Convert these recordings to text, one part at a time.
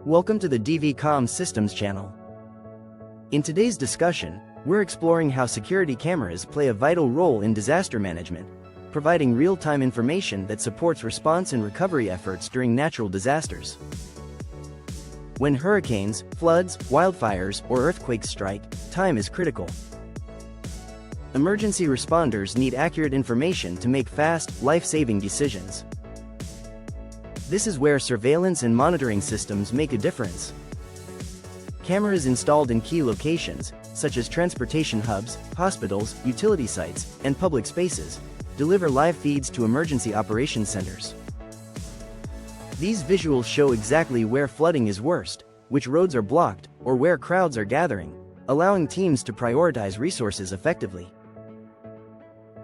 Welcome to the Comm Systems channel. In today's discussion, we're exploring how security cameras play a vital role in disaster management, providing real-time information that supports response and recovery efforts during natural disasters. When hurricanes, floods, wildfires, or earthquakes strike, time is critical. Emergency responders need accurate information to make fast, life-saving decisions. This is where surveillance and monitoring systems make a difference. Cameras installed in key locations, such as transportation hubs, hospitals, utility sites, and public spaces, deliver live feeds to emergency operations centers. These visuals show exactly where flooding is worst, which roads are blocked, or where crowds are gathering, allowing teams to prioritize resources effectively.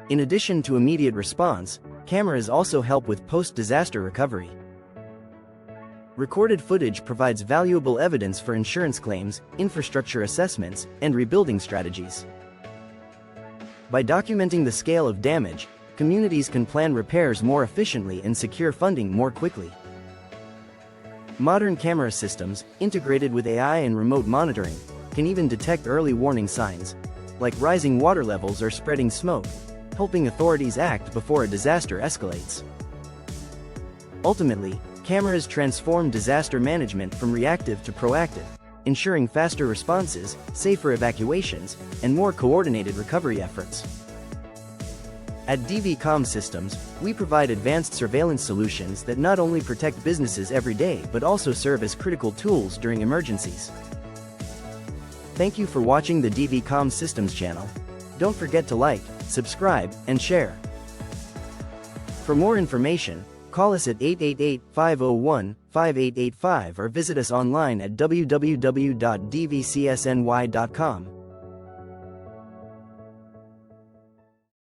In addition to immediate response, cameras also help with post-disaster recovery. Recorded footage provides valuable evidence for insurance claims, infrastructure assessments, and rebuilding strategies. By documenting the scale of damage, communities can plan repairs more efficiently and secure funding more quickly. Modern camera systems, integrated with AI and remote monitoring, can even detect early warning signs, like rising water levels or spreading smoke, helping authorities act before a disaster escalates. Ultimately, cameras transform disaster management from reactive to proactive, ensuring faster responses, safer evacuations, and more coordinated recovery efforts. At Comm Systems, we provide advanced surveillance solutions that not only protect businesses every day but also serve as critical tools during emergencies. Thank you for watching the Comm Systems channel. Don't forget to like, subscribe, and share. For more information, call us at 888-501-5885 or visit us online at www.dvcsny.com.